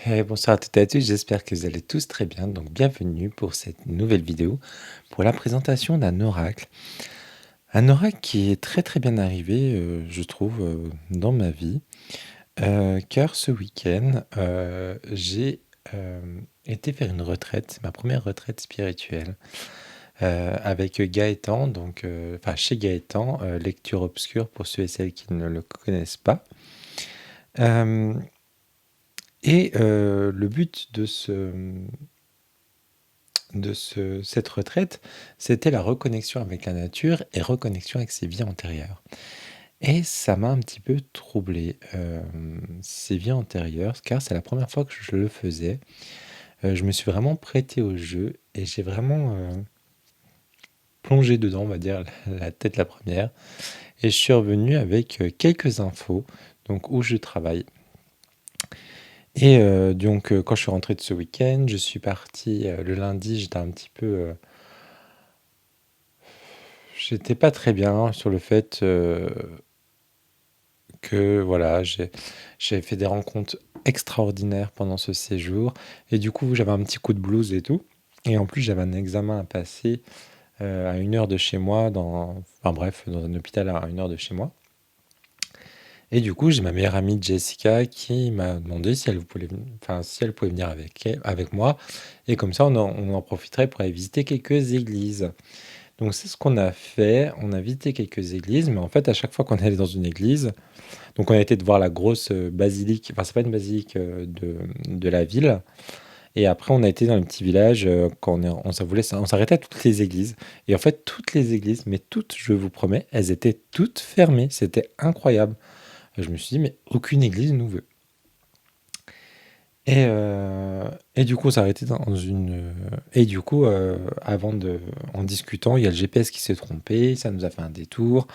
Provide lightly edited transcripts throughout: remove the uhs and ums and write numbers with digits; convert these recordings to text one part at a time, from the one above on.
Bonsoir à toutes et à tous, j'espère que vous allez tous très bien. Donc bienvenue pour cette nouvelle vidéo pour la présentation d'un oracle. Un oracle qui est très très bien arrivé, je trouve, dans ma vie, car ce week-end, j'ai été faire une retraite, ma première retraite spirituelle, avec Gaëtan, donc, enfin chez Gaëtan, lecture obscure pour ceux et celles qui ne le connaissent pas. Euh, le but cette retraite, c'était la reconnexion avec la nature et reconnexion avec ses vies antérieures. Et ça m'a un petit peu troublé, ces vies antérieures, car c'est la première fois que je le faisais. Je me suis vraiment prêté au jeu et j'ai vraiment plongé dedans, on va dire, la tête la première. Et je suis revenu avec quelques infos, donc où je travaille. Et donc, quand je suis rentré de ce week-end, je suis parti le lundi, j'étais un petit peu... j'étais pas très bien sur le fait que voilà, j'ai fait des rencontres extraordinaires pendant ce séjour. Et du coup, j'avais un petit coup de blues et tout. Et en plus, j'avais un examen à passer à 1 heure de chez moi, enfin bref, dans un hôpital à 1 heure de chez moi. Et du coup, j'ai ma meilleure amie Jessica qui m'a demandé si elle voulait, enfin, si elle pouvait venir avec moi. Et comme ça, on en profiterait pour aller visiter quelques églises. Donc c'est ce qu'on a fait. On a visité quelques églises, mais en fait, à chaque fois qu'on allait dans une église, donc on a été de voir la grosse basilique, enfin c'est pas une basilique de la ville. Et après, on a été dans le petit village quand on s'arrêtait à toutes les églises. Et en fait, toutes les églises, mais toutes, je vous promets, elles étaient toutes fermées. C'était incroyable. Je me suis dit, mais aucune église nous veut. Et du coup, on s'est arrêté dans une. Et du coup, en discutant, il y a le GPS qui s'est trompé, ça nous a fait un détour.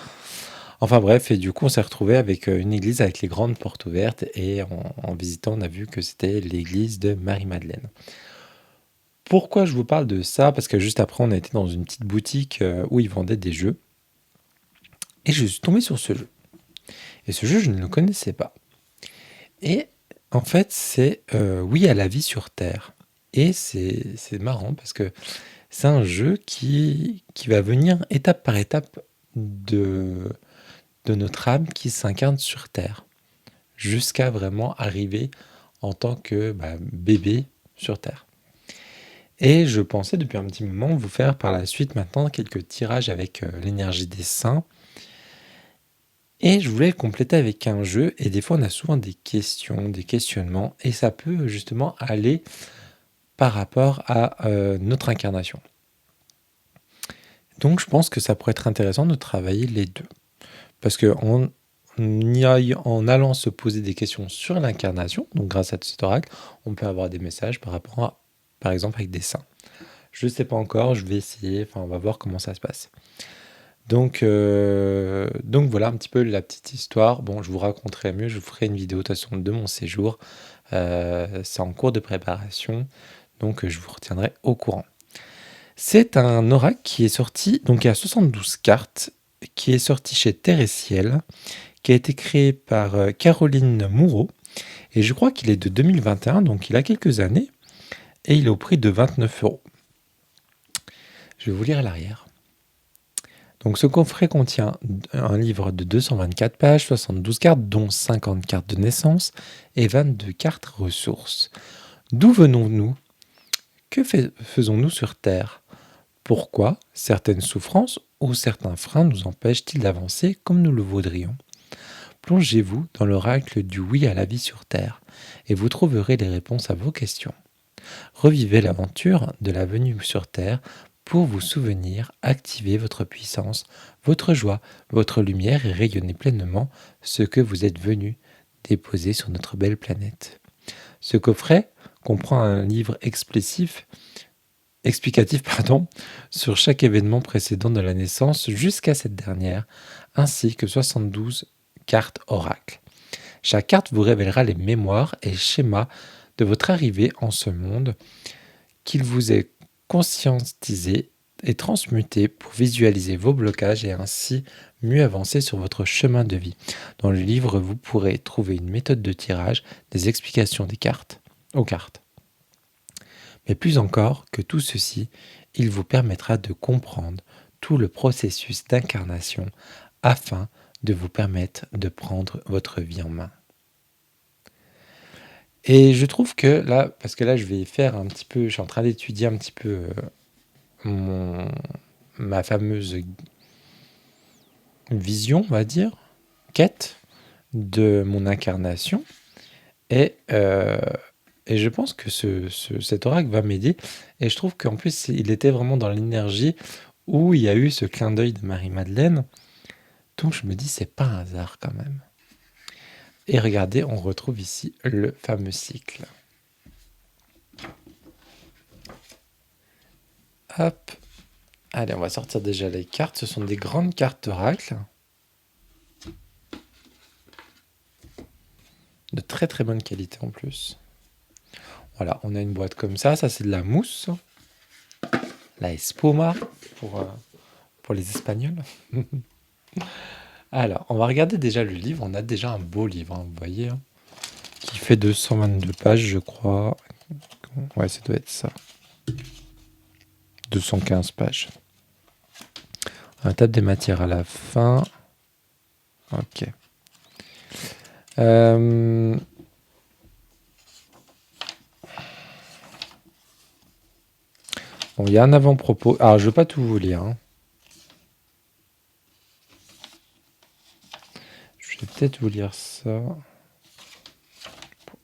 Enfin bref, et du coup, on s'est retrouvé avec une église avec les grandes portes ouvertes. Et en visitant, on a vu que c'était l'église de Marie-Madeleine. Pourquoi je vous parle de ça? Parce que juste après, on a été dans une petite boutique où ils vendaient des jeux. Et je suis tombé sur ce jeu. Et ce jeu, je ne le connaissais pas. Et en fait, c'est Oui à la vie sur Terre. Et c'est marrant parce que c'est un jeu qui va venir étape par étape de notre âme qui s'incarne sur Terre, jusqu'à vraiment arriver en tant que bébé sur Terre. Et je pensais depuis un petit moment vous faire par la suite maintenant quelques tirages avec l'énergie des saints. Et je voulais le compléter avec un jeu, et des fois on a souvent des questions, des questionnements, et ça peut justement aller par rapport à notre incarnation. Donc je pense que ça pourrait être intéressant de travailler les deux. Parce que en allant se poser des questions sur l'incarnation, donc grâce à cet oracle, on peut avoir des messages par rapport à, par exemple, avec des saints. Je ne sais pas encore, je vais essayer, enfin on va voir comment ça se passe. Donc voilà un petit peu la petite histoire. Bon, je vous raconterai mieux, je vous ferai une vidéo de toute façon de mon séjour. C'est en cours de préparation, donc je vous retiendrai au courant. C'est un oracle qui est sorti, donc il y a 72 cartes, qui est sorti chez Terre et Ciel, qui a été créé par Caroline Moureau, et je crois qu'il est de 2021, donc il a quelques années, et il est au prix de 29 €. Je vais vous lire à l'arrière. Donc ce coffret contient un livre de 224 pages, 72 cartes, dont 50 cartes de naissance et 22 cartes ressources. D'où venons-nous? Que faisons-nous sur Terre? Pourquoi certaines souffrances ou certains freins nous empêchent-ils d'avancer comme nous le voudrions? Plongez-vous dans l'oracle du oui à la vie sur Terre et vous trouverez les réponses à vos questions. Revivez l'aventure de la venue sur Terre pour vous souvenir, activer votre puissance, votre joie, votre lumière et rayonner pleinement ce que vous êtes venu déposer sur notre belle planète. Ce coffret comprend un livre explicatif sur chaque événement précédent de la naissance jusqu'à cette dernière, ainsi que 72 cartes oracles. Chaque carte vous révélera les mémoires et schémas de votre arrivée en ce monde qu'il vous est conscientisé et transmuté pour visualiser vos blocages et ainsi mieux avancer sur votre chemin de vie. Dans le livre, vous pourrez trouver une méthode de tirage, des explications des cartes aux cartes. Mais plus encore que tout ceci, il vous permettra de comprendre tout le processus d'incarnation afin de vous permettre de prendre votre vie en main. Et je trouve que là, parce que là je vais faire un petit peu, je suis en train d'étudier un petit peu mon, ma fameuse vision, on va dire, quête de mon incarnation. Et, euh, et je pense que cet oracle va m'aider. Et je trouve qu'en plus, il était vraiment dans l'énergie où il y a eu ce clin d'œil de Marie-Madeleine. Donc je me dis, c'est pas un hasard quand même. Et regardez, on retrouve ici le fameux cycle. Hop. Allez, on va sortir déjà les cartes. Ce sont des grandes cartes oracle. De très très bonne qualité en plus. Voilà, on a une boîte comme ça. Ça, c'est de la mousse. La espuma pour les Espagnols. Alors, on va regarder déjà le livre. On a déjà un beau livre, hein, vous voyez, hein, qui fait 222 pages, je crois. Ouais, ça doit être ça. 215 pages. On tape des matières à la fin. Ok. Bon, il y a un avant-propos. Alors, je ne vais pas tout vous lire, hein. Je vais peut-être vous lire ça.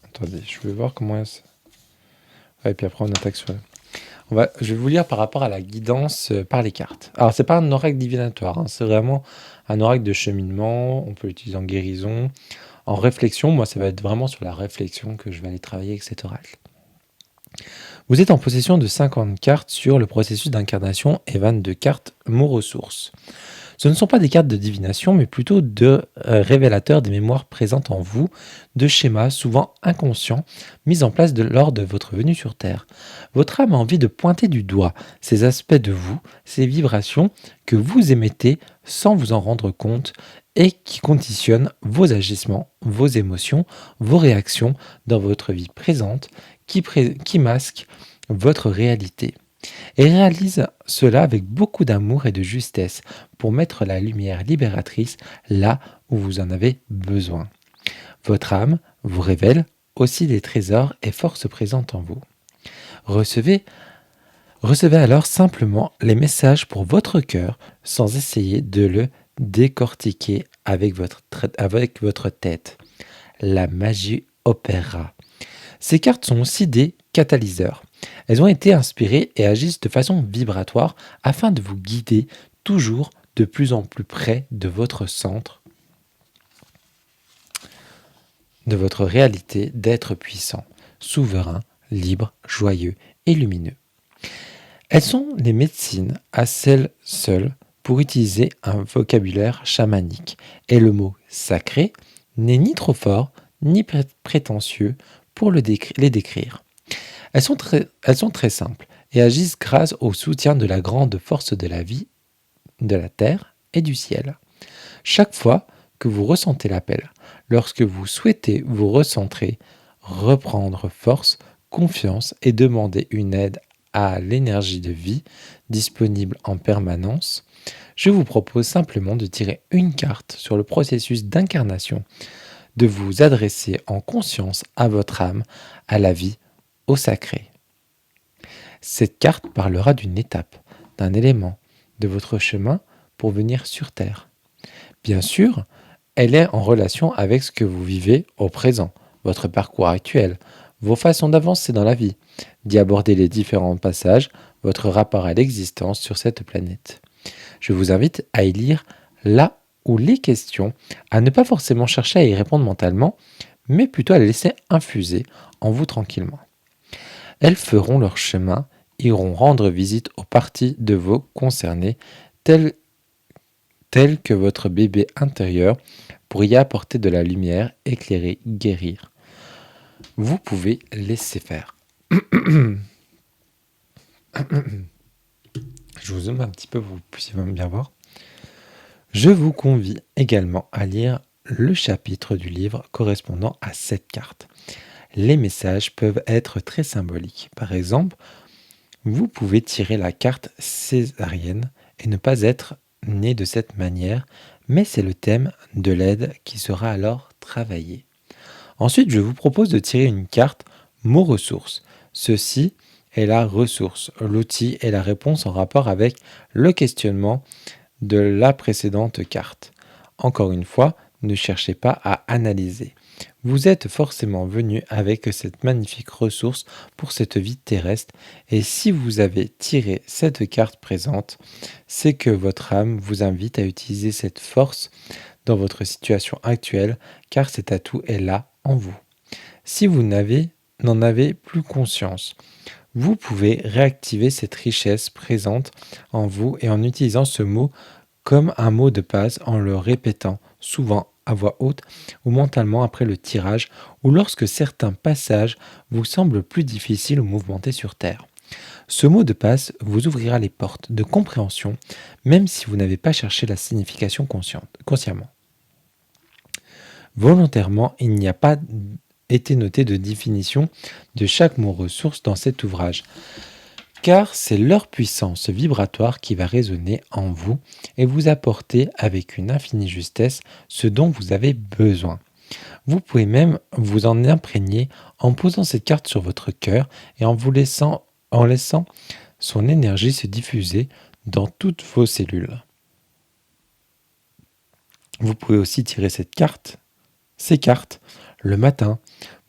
Attendez, je vais voir comment... Ouais, et puis après, on attaque sur... Je vais vous lire par rapport à la guidance par les cartes. Alors, c'est pas un oracle divinatoire, hein, c'est vraiment un oracle de cheminement. On peut l'utiliser en guérison, en réflexion. Moi, ça va être vraiment sur la réflexion que je vais aller travailler avec cet oracle. Vous êtes en possession de 50 cartes sur le processus d'incarnation et 22 cartes mots ressources. Ce ne sont pas des cartes de divination, mais plutôt de révélateurs des mémoires présentes en vous, de schémas souvent inconscients mis en place lors de votre venue sur Terre. Votre âme a envie de pointer du doigt ces aspects de vous, ces vibrations que vous émettez sans vous en rendre compte et qui conditionnent vos agissements, vos émotions, vos réactions dans votre vie présente, qui masquent votre réalité. Et réalise cela avec beaucoup d'amour et de justesse pour mettre la lumière libératrice là où vous en avez besoin. Votre âme vous révèle aussi des trésors et forces présentes en vous. Recevez alors simplement les messages pour votre cœur sans essayer de le décortiquer avec votre tête. La magie opérera. Ces cartes sont aussi des catalyseurs. Elles ont été inspirées et agissent de façon vibratoire afin de vous guider toujours de plus en plus près de votre centre, de votre réalité d'être puissant, souverain, libre, joyeux et lumineux. Elles sont les médecines à celles seules pour utiliser un vocabulaire chamanique. Et le mot sacré n'est ni trop fort ni prétentieux pour les décrire. Elles sont très simples et agissent grâce au soutien de la grande force de la vie, de la terre et du ciel. Chaque fois que vous ressentez l'appel, lorsque vous souhaitez vous recentrer, reprendre force, confiance et demander une aide à l'énergie de vie disponible en permanence, je vous propose simplement de tirer une carte sur le processus d'incarnation, de vous adresser en conscience à votre âme, à la vie, au sacré. Cette carte parlera d'une étape, d'un élément de votre chemin pour venir sur Terre. Bien sûr, elle est en relation avec ce que vous vivez au présent, votre parcours actuel, vos façons d'avancer dans la vie, d'y aborder les différents passages, votre rapport à l'existence sur cette planète. Je vous invite à y lire là où les questions, à ne pas forcément chercher à y répondre mentalement, mais plutôt à les laisser infuser en vous tranquillement. Elles feront leur chemin, iront rendre visite aux parties de vous concernées, telles que votre bébé intérieur, pour y apporter de la lumière, éclairer, guérir. Vous pouvez laisser faire. Je vous zoome un petit peu pour que vous puissiez bien voir. Je vous convie également à lire le chapitre du livre correspondant à cette carte. les messages peuvent être très symboliques. Par exemple, vous pouvez tirer la carte césarienne et ne pas être né de cette manière, mais c'est le thème de l'aide qui sera alors travaillé. Ensuite, je vous propose de tirer une carte mot ressource. Ceci est la ressource. L'outil est la réponse en rapport avec le questionnement de la précédente carte. Encore une fois, ne cherchez pas à analyser. Vous êtes forcément venu avec cette magnifique ressource pour cette vie terrestre et si vous avez tiré cette carte présente, c'est que votre âme vous invite à utiliser cette force dans votre situation actuelle car cet atout est là en vous. Si vous n'en avez plus conscience, vous pouvez réactiver cette richesse présente en vous et en utilisant ce mot comme un mot de passe en le répétant souvent à voix haute ou mentalement après le tirage ou lorsque certains passages vous semblent plus difficiles ou mouvementés sur Terre. Ce mot de passe vous ouvrira les portes de compréhension même si vous n'avez pas cherché la signification consciemment. Volontairement, il n'y a pas été noté de définition de chaque mot ressource dans cet ouvrage car c'est leur puissance vibratoire qui va résonner en vous et vous apporter avec une infinie justesse ce dont vous avez besoin. Vous pouvez même vous en imprégner en posant cette carte sur votre cœur et en laissant son énergie se diffuser dans toutes vos cellules. Vous pouvez aussi tirer ces cartes, le matin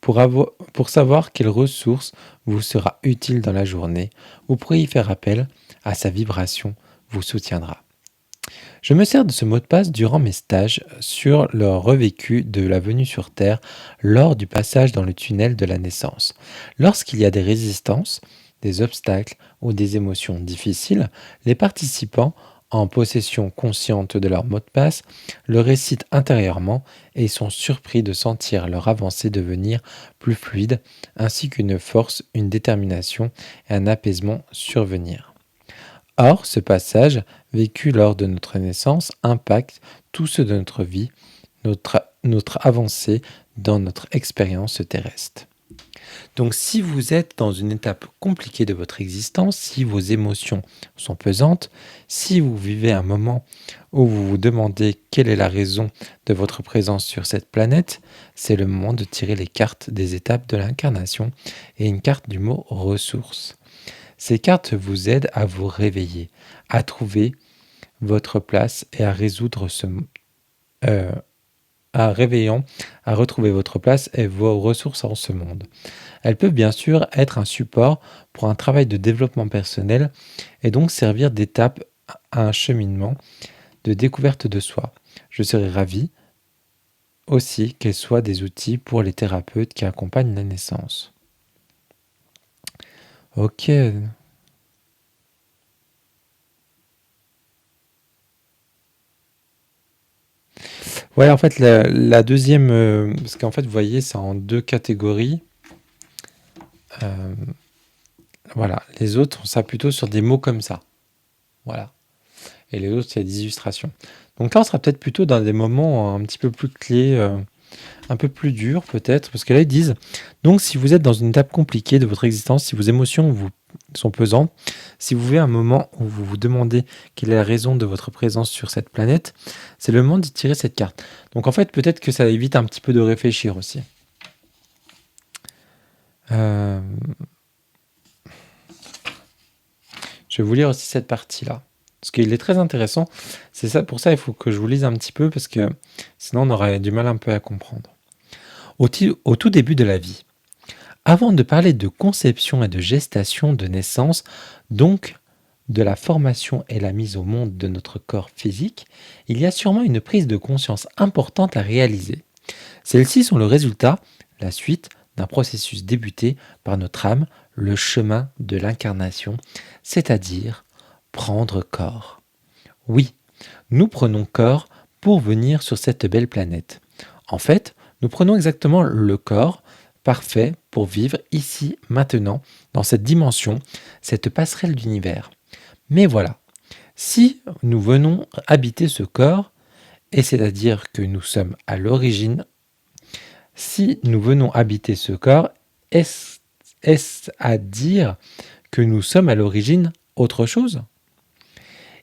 pour savoir quelle ressource vous sera utile dans la journée. Vous pourrez y faire appel à sa vibration, vous soutiendra. Je me sers de ce mot de passe durant mes stages sur le revécu de la venue sur Terre lors du passage dans le tunnel de la naissance. Lorsqu'il y a des résistances, des obstacles ou des émotions difficiles, les participants en possession consciente de leur mot de passe, le récitent intérieurement et sont surpris de sentir leur avancée devenir plus fluide, ainsi qu'une force, une détermination et un apaisement survenir. Or, ce passage, vécu lors de notre naissance, impacte tout ce de notre vie, notre avancée dans notre expérience terrestre. Donc si vous êtes dans une étape compliquée de votre existence, si vos émotions sont pesantes, si vous vivez un moment où vous vous demandez quelle est la raison de votre présence sur cette planète, c'est le moment de tirer les cartes des étapes de l'incarnation et une carte du mot ressources. Ces cartes vous aident à vous réveiller, à trouver votre place et à résoudre à retrouver votre place et vos ressources en ce monde. Elles peuvent bien sûr être un support pour un travail de développement personnel et donc servir d'étape à un cheminement de découverte de soi. Je serais ravi aussi qu'elles soient des outils pour les thérapeutes qui accompagnent la naissance. Ok. Ouais, en fait, la deuxième, parce qu'en fait, vous voyez, c'est en deux catégories. Euh, voilà, les autres, on sera plutôt sur des mots comme ça. Voilà. Et les autres, c'est des illustrations. Donc là, on sera peut-être plutôt dans des moments un petit peu plus clés, un peu plus durs peut-être, parce que là, ils disent, donc si vous êtes dans une étape compliquée de votre existence, si vos émotions vous sont pesantes, si vous vivez un moment où vous vous demandez quelle est la raison de votre présence sur cette planète, c'est le moment d'y tirer cette carte. Donc en fait, peut-être que ça évite un petit peu de réfléchir aussi. Euh, Je vais vous lire aussi cette partie-là. Parce qu'il est très intéressant. C'est ça, pour ça, il faut que je vous lise un petit peu, parce que sinon, on aurait du mal un peu à comprendre. Au tout début de la vie, avant de parler de conception et de gestation, de naissance, donc de la formation et la mise au monde de notre corps physique, il y a sûrement une prise de conscience importante à réaliser. Celles-ci sont le résultat, la suite, d'un processus débuté par notre âme, le chemin de l'incarnation, c'est-à-dire prendre corps. Oui, nous prenons corps pour venir sur cette belle planète. En fait, nous prenons exactement le corps parfait pour vivre ici, maintenant, dans cette dimension, cette passerelle d'univers. Mais voilà, si nous venons habiter ce corps, et c'est-à-dire que nous sommes à l'origine, Si nous venons habiter ce corps, est-ce est-ce à dire que nous sommes à l'origine autre chose?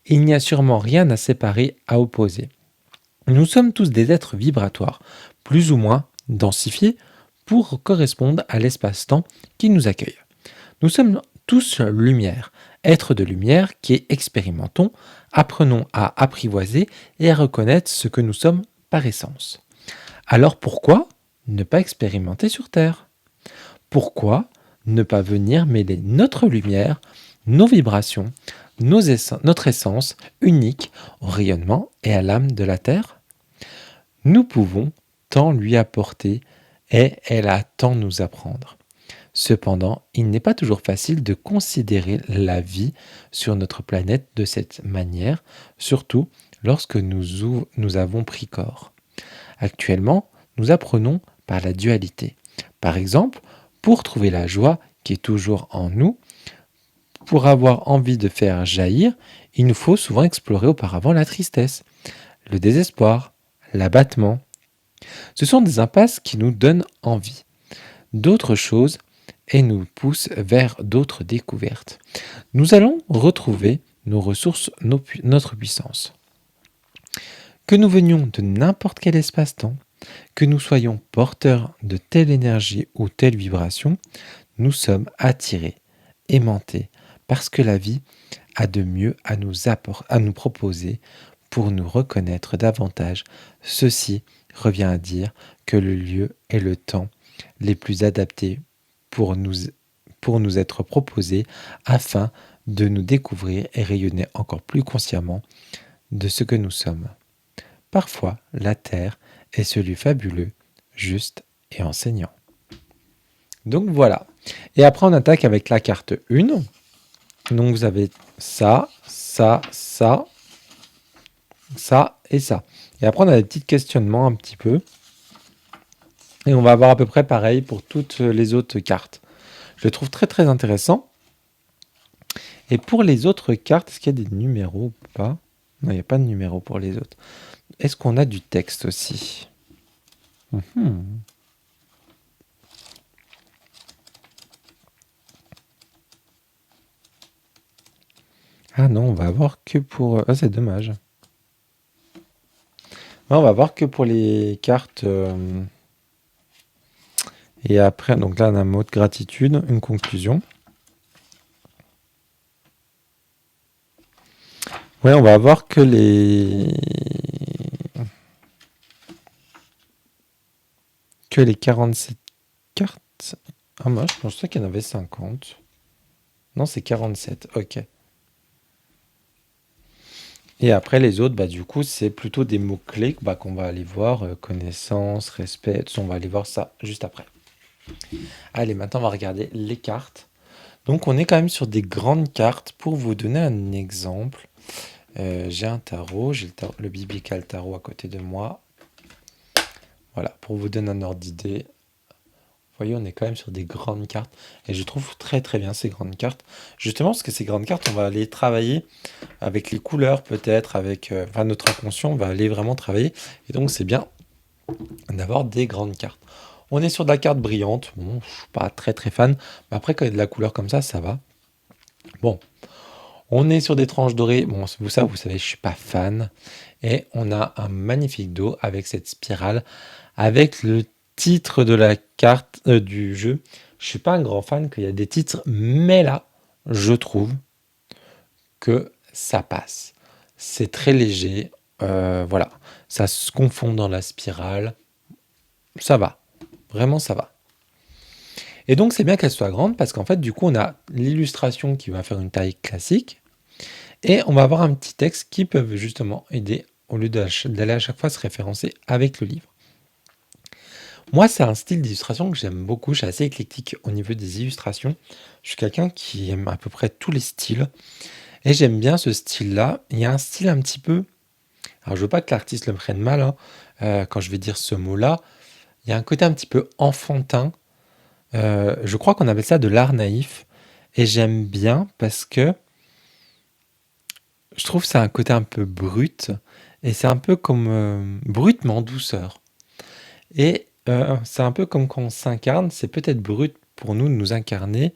Il n'y a sûrement rien à séparer, à opposer. Nous sommes tous des êtres vibratoires, plus ou moins densifiés pour correspondre à l'espace-temps qui nous accueille. Nous sommes tous lumière, êtres de lumière qui expérimentons, apprenons à apprivoiser et à reconnaître ce que nous sommes par essence. Alors pourquoi ne pas expérimenter sur Terre? Pourquoi ne pas venir mêler notre lumière, nos vibrations, notre essence unique au rayonnement et à l'âme de la Terre? Nous pouvons tant lui apporter et elle a tant nous apprendre. Cependant, il n'est pas toujours facile de considérer la vie sur notre planète de cette manière, surtout lorsque nous avons pris corps. Actuellement, nous apprenons par la dualité. Par exemple, pour trouver la joie qui est toujours en nous, pour avoir envie de faire jaillir, il nous faut souvent explorer auparavant la tristesse, le désespoir, l'abattement. Ce sont des impasses qui nous donnent envie d'autres choses et nous poussent vers d'autres découvertes. Nous allons retrouver nos ressources, notre puissance. Que nous venions de n'importe quel espace-temps, que nous soyons porteurs de telle énergie ou telle vibration, nous sommes attirés, aimantés, parce que la vie a de mieux à nous proposer pour nous reconnaître davantage. Ceci revient à dire que le lieu et le temps les plus adaptés pour nous être proposés afin de nous découvrir et rayonner encore plus consciemment de ce que nous sommes. Parfois, la Terre est ce lieu fabuleux, juste et enseignant. Donc voilà. Et après, on attaque avec la carte 1. Donc vous avez ça, ça, ça, ça et ça. Et après, on a des petits questionnements un petit peu. Et on va avoir à peu près pareil pour toutes les autres cartes. Je le trouve très très intéressant. Et pour les autres cartes, est-ce qu'il y a des numéros ou pas? Non, il n'y a pas de numéros pour les autres. Est-ce qu'on a du texte aussi? Ah non, on va avoir que pour... Ah, c'est dommage. Ouais, on va voir que pour les cartes. Et après, donc là, on a un mot de gratitude, une conclusion. Ouais, on va avoir que les 47 cartes. Ah, moi, je pensais qu'il y en avait 50. Non, c'est 47. Ok. Et après, les autres, bah, du coup, c'est plutôt des mots-clés bah, qu'on va aller voir. Connaissance, respect, tout ça, on va aller voir ça juste après. Allez, maintenant, on va regarder les cartes. Donc, on est quand même sur des grandes cartes. Pour vous donner un exemple, j'ai un tarot, j'ai le Biblical Tarot à côté de moi. Voilà, pour vous donner un ordre d'idée. Vous voyez, on est quand même sur des grandes cartes. Et je trouve très très bien ces grandes cartes. Justement, parce que ces grandes cartes, on va aller travailler avec les couleurs peut-être, avec enfin, notre inconscient, on va aller vraiment travailler. Et donc, c'est bien d'avoir des grandes cartes. On est sur de la carte brillante. Bon, je suis pas très très fan. Mais après, quand il y a de la couleur comme ça va. Bon, on est sur des tranches dorées. Bon, vous savez, je suis pas fan. Et on a un magnifique dos avec cette spirale, avec le titre de la carte du jeu. Je suis pas un grand fan qu'il y a des titres, mais là, je trouve que ça passe. C'est très léger. Voilà, ça se confond dans la spirale. Ça va. Vraiment, ça va. Et donc, c'est bien qu'elle soit grande parce qu'en fait, du coup, on a l'illustration qui va faire une taille classique et on va avoir un petit texte qui peut justement aider au lieu d'aller à chaque fois se référencer avec le livre. Moi, c'est un style d'illustration que j'aime beaucoup. Je suis assez éclectique au niveau des illustrations. Je suis quelqu'un qui aime à peu près tous les styles. Et j'aime bien ce style-là. Il y a un style un petit peu... Alors, je veux pas que l'artiste le prenne mal, hein, quand je vais dire ce mot-là. Il y a un côté un petit peu enfantin. Je crois qu'on appelle ça de l'art naïf. Et j'aime bien parce que je trouve que c'est un côté un peu brut. Et c'est un peu comme brut mais en douceur. Et C'est un peu comme quand on s'incarne, c'est peut-être brut pour nous de nous incarner,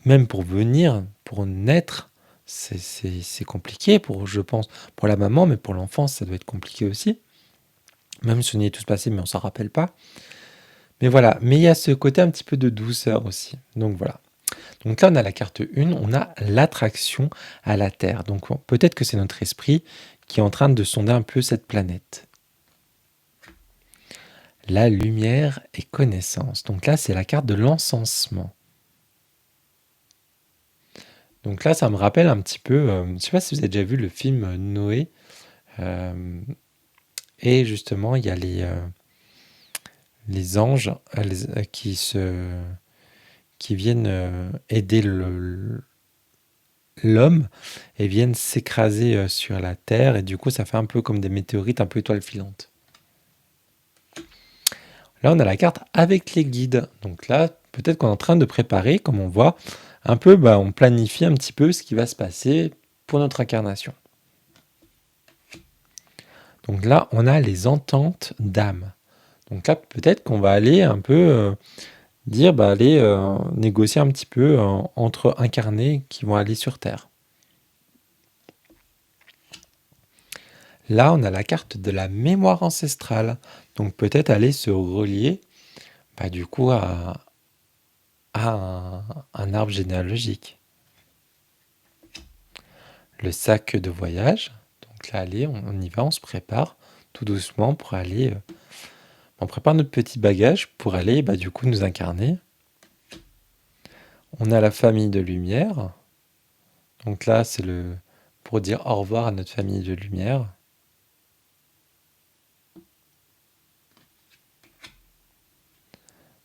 même pour venir, pour naître, c'est compliqué pour, je pense, pour la maman, mais pour l'enfant, ça doit être compliqué aussi. Même si on y est tous passés, mais on s'en rappelle pas. Mais voilà, mais il y a ce côté un petit peu de douceur aussi. Donc voilà. Donc là, on a la carte 1, on a l'attraction à la Terre. Donc peut-être que c'est notre esprit qui est en train de sonder un peu cette planète. La lumière et connaissance. Donc là, c'est la carte de l'encensement. Donc là, ça me rappelle un petit peu, je ne sais pas si vous avez déjà vu le film Noé. euh, et justement, il y a les anges qui viennent aider l'homme et viennent s'écraser sur la Terre. Et du coup, ça fait un peu comme des météorites, un peu étoiles filantes. Là, on a la carte avec les guides. Donc là, peut-être qu'on est en train de préparer, comme on voit, un peu, on planifie un petit peu ce qui va se passer pour notre incarnation. Donc là, on a les ententes d'âme. Donc là, peut-être qu'on va aller un peu dire, aller négocier un petit peu entre incarnés qui vont aller sur Terre. Là, on a la carte de la mémoire ancestrale. Donc peut-être aller se relier du coup à un arbre généalogique. Le sac de voyage. Donc là, allez, on y va, on se prépare tout doucement pour aller. On prépare notre petit bagage pour aller du coup nous incarner. On a la famille de lumière. Donc là, c'est pour dire au revoir à notre famille de lumière.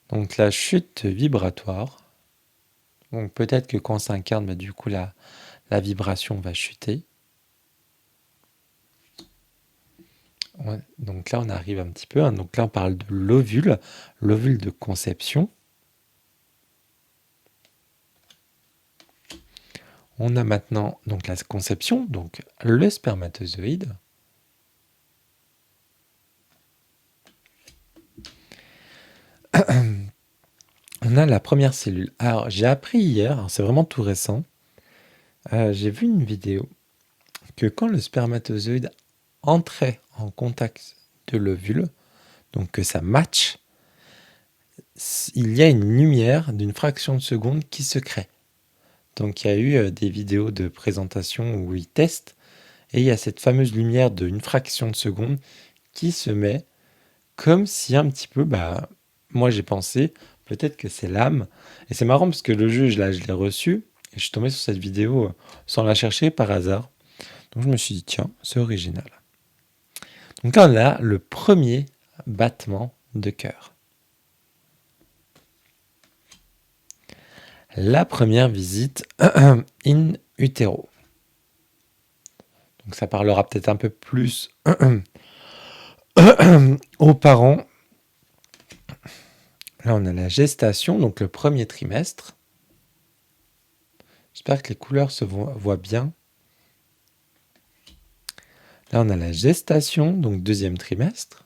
Donc la chute vibratoire. Donc peut-être que quand on s'incarne, du coup la vibration va chuter. Ouais, donc là on arrive un petit peu. Donc là on parle de l'ovule de conception. On a maintenant donc la conception, donc le spermatozoïde. On a la première cellule. Alors j'ai appris hier, c'est vraiment tout récent, j'ai vu une vidéo que quand le spermatozoïde entrait en contact de l'ovule, donc que ça match, il y a une lumière d'une fraction de seconde qui se crée. Donc il y a eu des vidéos de présentation où ils testent, et il y a cette fameuse lumière d'une fraction de seconde qui se met comme si un petit peu, moi j'ai pensé, peut-être que c'est l'âme. Et c'est marrant parce que le jeu, là, je l'ai reçu, et je suis tombé sur cette vidéo sans la chercher par hasard. Donc je me suis dit, tiens, c'est original. Donc là, on a le premier battement de cœur. La première visite in utero. Donc ça parlera peut-être un peu plus aux parents. Là, on a la gestation, donc le premier trimestre. J'espère que les couleurs se voient bien. Là, on a la gestation, donc deuxième trimestre.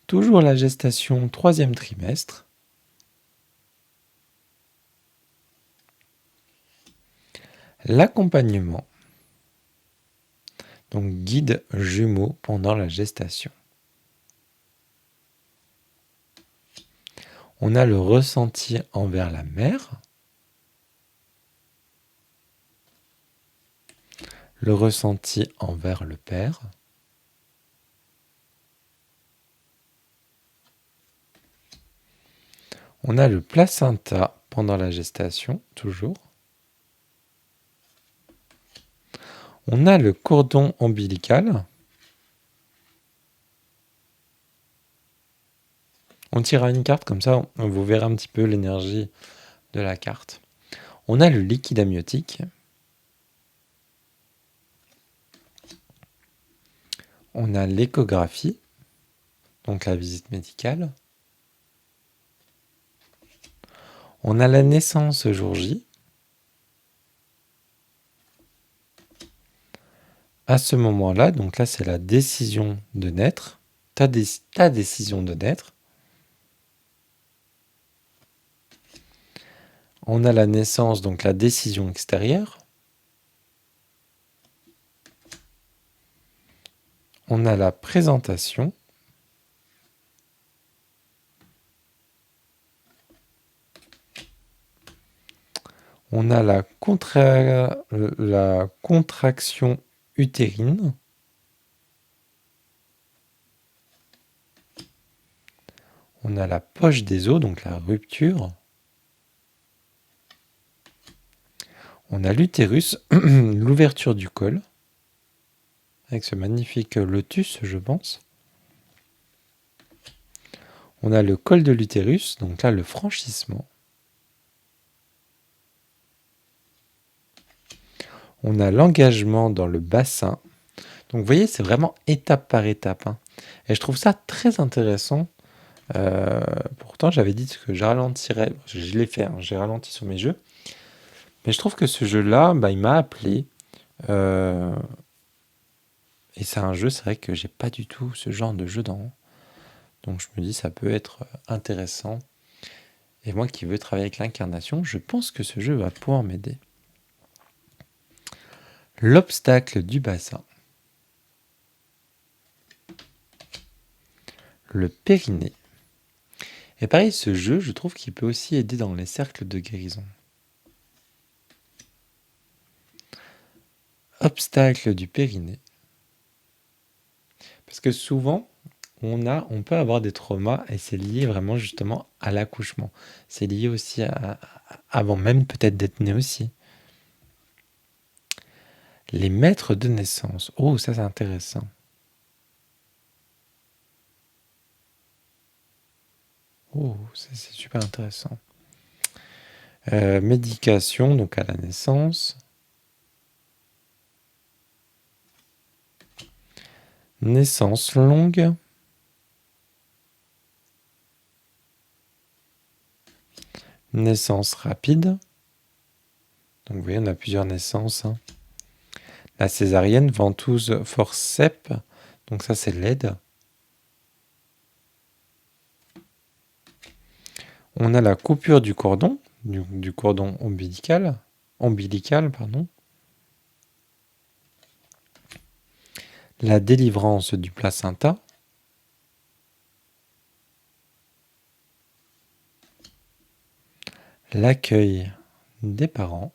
Toujours la gestation, troisième trimestre. L'accompagnement, donc guide jumeau pendant la gestation. On a le ressenti envers la mère. Le ressenti envers le père. On a le placenta pendant la gestation, toujours. On a le cordon ombilical. On tirera une carte, comme ça vous verrez un petit peu l'énergie de la carte. On a le liquide amniotique. On a l'échographie, donc la visite médicale. On a la naissance jour J. À ce moment-là, donc là, c'est la décision de naître, ta décision de naître. On a la naissance, donc la décision extérieure. On a la présentation. On a la contraction utérine. On a la poche des os, donc la rupture. On a l'utérus, l'ouverture du col, avec ce magnifique lotus, je pense. On a le col de l'utérus, donc là, le franchissement. On a l'engagement dans le bassin. Donc vous voyez, c'est vraiment étape par étape. Et je trouve ça très intéressant. Pourtant, j'avais dit que je ralentirais. Je l'ai fait, j'ai ralenti sur mes jeux. Mais je trouve que ce jeu-là, il m'a appelé. Et c'est un jeu, c'est vrai que j'ai pas du tout ce genre de jeu dans. Donc je me dis, ça peut être intéressant. Et moi qui veux travailler avec l'incarnation, je pense que ce jeu va pouvoir m'aider. L'obstacle du bassin. Le périnée. Et pareil, ce jeu, je trouve qu'il peut aussi aider dans les cercles de guérison. Obstacle du périnée. Parce que souvent, on peut avoir des traumas et c'est lié vraiment justement à l'accouchement. C'est lié aussi avant même peut-être d'être né aussi. Les maîtres de naissance. Oh, ça c'est intéressant. Oh, ça c'est super intéressant. Médication, donc à la naissance. Naissance longue. Naissance rapide. Donc vous voyez, on a plusieurs naissances. La césarienne, ventouse, forceps. Donc ça, c'est l'aide. On a la coupure du cordon, du cordon ombilical. Pardon. La délivrance du placenta. L'accueil des parents.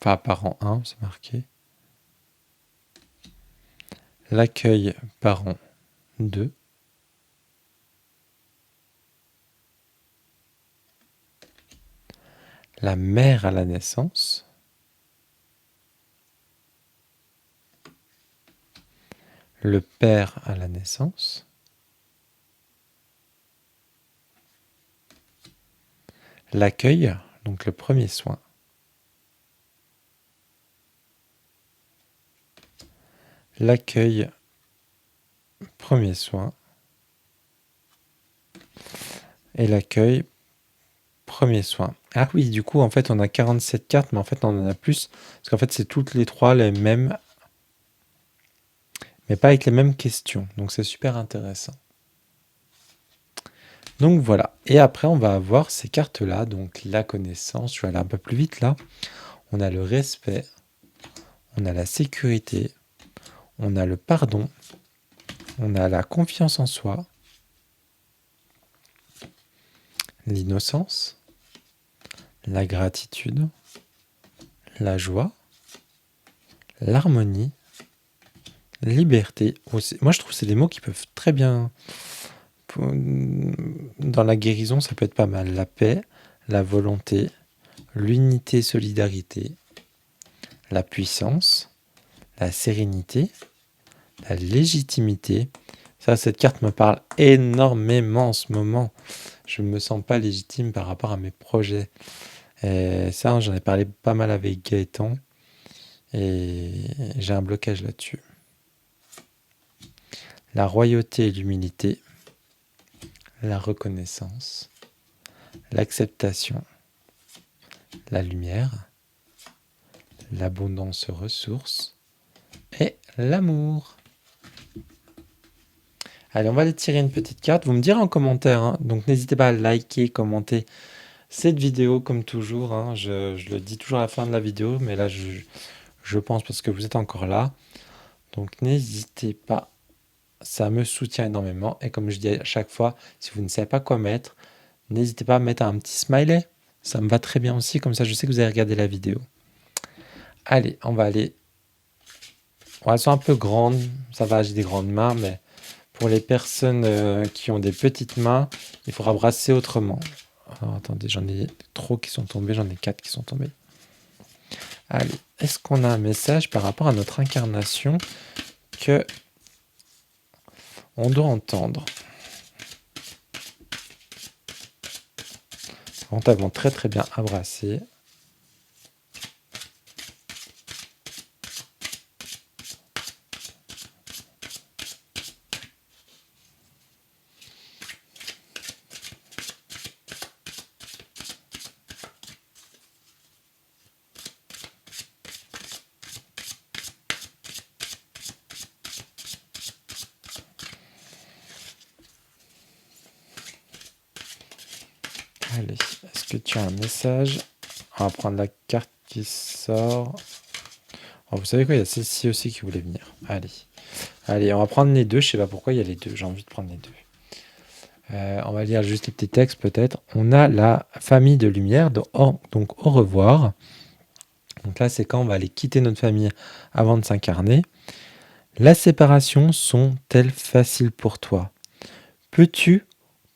Enfin, parent 1, c'est marqué. L'accueil parent 2. La mère à la naissance. Le père à la naissance. L'accueil, donc le premier soin. L'accueil, premier soin. Et l'accueil, premier soin. Ah oui, du coup, en fait, on a 47 cartes, mais en fait, on en a plus. Parce qu'en fait, c'est toutes les trois les mêmes, mais pas avec les mêmes questions. Donc, c'est super intéressant. Donc, voilà. Et après, on va avoir ces cartes-là. Donc, la connaissance. Je vais aller un peu plus vite, là. On a le respect. On a la sécurité. On a le pardon. On a la confiance en soi. L'innocence. La gratitude. La joie. L'harmonie. Liberté. Moi, je trouve que c'est des mots qui peuvent très bien... Dans la guérison, ça peut être pas mal. La paix, la volonté, l'unité, solidarité, la puissance, la sérénité, la légitimité. Ça, cette carte me parle énormément en ce moment. Je ne me sens pas légitime par rapport à mes projets. Et ça, j'en ai parlé pas mal avec Gaëtan. Et j'ai un blocage là-dessus. La royauté et l'humilité, la reconnaissance, l'acceptation, la lumière, l'abondance ressource et l'amour. Allez, on va aller tirer une petite carte. Vous me direz en commentaire, hein. Donc n'hésitez pas à liker, commenter cette vidéo comme toujours, hein. Je le dis toujours à la fin de la vidéo, mais là je pense parce que vous êtes encore là. Donc n'hésitez pas, ça me soutient énormément. Et comme je dis à chaque fois, si vous ne savez pas quoi mettre, n'hésitez pas à mettre un petit smiley. Ça me va très bien aussi, comme ça je sais que vous avez regardé la vidéo. Allez, on va aller. Ouais, elles sont un peu grandes, ça va, j'ai des grandes mains, mais pour les personnes qui ont des petites mains, il faudra brasser autrement. Alors, attendez, j'en ai trop qui sont tombés, j'en ai 4 qui sont tombés. Allez, est-ce qu'on a un message par rapport à notre incarnation que on doit entendre? Elles vont très très bien à brasser. Allez, est-ce que tu as un message? On va prendre la carte qui sort. Oh, vous savez quoi, il y a celle-ci aussi qui voulait venir. Allez, on va prendre les deux. Je sais pas pourquoi il y a les deux. J'ai envie de prendre les deux. On va lire juste les petits textes peut-être. On a la famille de lumière, donc au revoir. Donc là, c'est quand on va aller quitter notre famille avant de s'incarner. La séparation sont-elles faciles pour toi? Peux-tu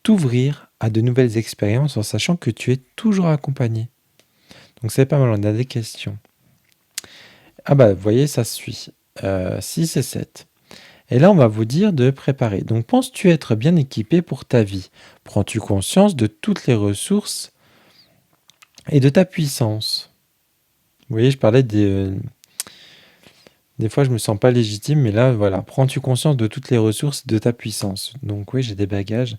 t'ouvrir à de nouvelles expériences en sachant que tu es toujours accompagné? Donc c'est pas mal, on a des questions. Ah bah, vous voyez, ça suit. 6 et 7. Et là, on va vous dire de préparer. Donc, penses-tu être bien équipé pour ta vie? Prends-tu conscience de toutes les ressources et de ta puissance? Vous voyez, je parlais des fois, je me sens pas légitime, mais là, voilà. Prends-tu conscience de toutes les ressources et de ta puissance? Donc, oui, j'ai des bagages.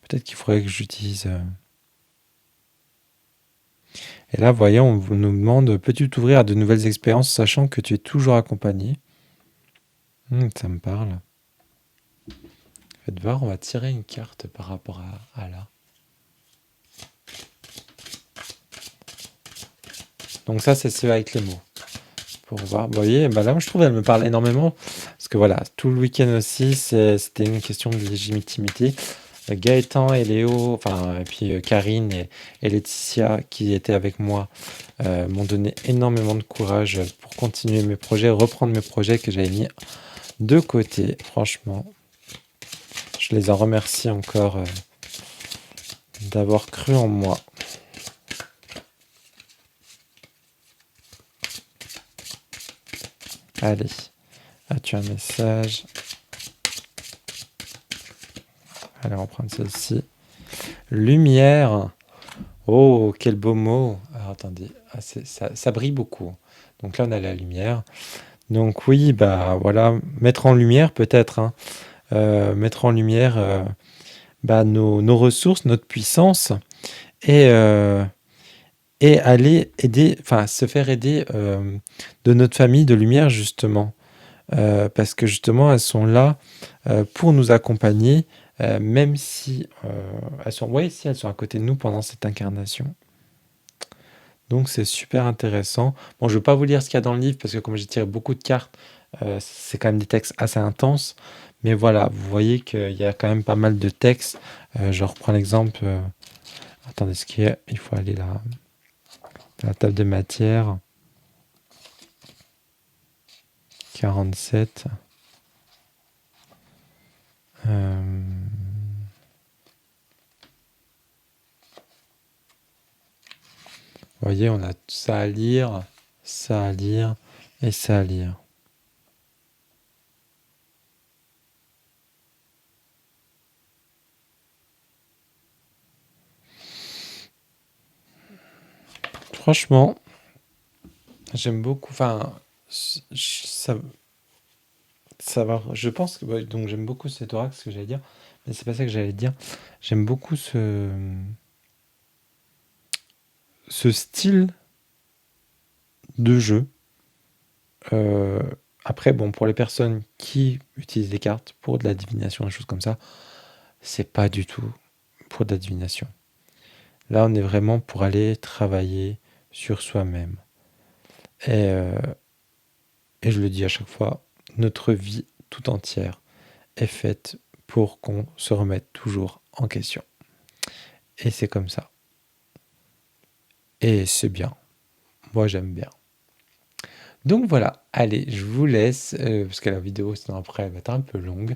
Peut-être qu'il faudrait que j'utilise. Et là, voyons, on nous demande, peux-tu t'ouvrir à de nouvelles expériences, sachant que tu es toujours accompagné? Ça me parle. Faites voir, on va tirer une carte par rapport à là. Donc ça, c'est ceux avec les mots. Pour voir, vous voyez, bah là, je trouve qu'elle me parle énormément. Parce que voilà, tout le week-end aussi, c'était une question de légitimité. Gaëtan et Léo, enfin, et puis Karine et Laetitia qui étaient avec moi m'ont donné énormément de courage pour continuer mes projets, reprendre mes projets que j'avais mis de côté. Franchement, je les en remercie encore d'avoir cru en moi. Allez, as-tu un message? Allez, on va prendre celle-ci. Lumière. Oh, quel beau mot. Alors, attendez, ça brille beaucoup. Donc là, on a la lumière. Donc oui, bah voilà, mettre en lumière peut-être, hein. Mettre en lumière bah, nos ressources, notre puissance et, euh, et aller aider, enfin se faire aider de notre famille de lumière justement. Parce que justement, elles sont là pour nous accompagner, même si elles sont, ouais, si elles sont à côté de nous pendant cette incarnation. Donc c'est super intéressant. Bon, je ne vais pas vous lire ce qu'il y a dans le livre parce que comme j'ai tiré beaucoup de cartes, c'est quand même des textes assez intenses. Mais voilà, vous voyez qu'il y a quand même pas mal de textes. Je reprends l'exemple. Attendez, ce qu'il y a, il faut aller là. La table de matière. 47. Vous voyez, on a ça à lire, ça à lire et ça à lire. Franchement, j'aime beaucoup. Enfin, ça va. Je pense que ouais, donc j'aime beaucoup cet oracle, ce que j'allais dire, mais c'est pas ça que j'allais dire. J'aime beaucoup ce style de jeu. Heu, Après bon, pour les personnes qui utilisent les cartes pour de la divination, des choses comme ça, c'est pas du tout pour de la divination. Là, on est vraiment pour aller travailler sur soi-même et je le dis à chaque fois, notre vie tout entière est faite pour qu'on se remette toujours en question et c'est comme ça et c'est bien. Moi, j'aime bien. Donc voilà, allez, je vous laisse, parce que la vidéo sinon après elle va être un peu longue.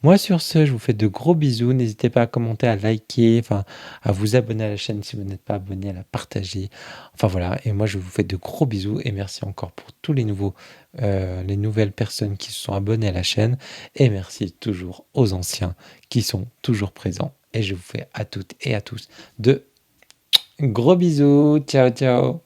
Moi sur ce, je vous fais de gros bisous. N'hésitez pas à commenter, à liker, enfin à vous abonner à la chaîne si vous n'êtes pas abonné, à la partager. Enfin voilà, et moi je vous fais de gros bisous et merci encore pour tous les nouvelles personnes qui se sont abonnées à la chaîne. Et merci toujours aux anciens qui sont toujours présents. Et je vous fais à toutes et à tous de gros bisous. Ciao, ciao.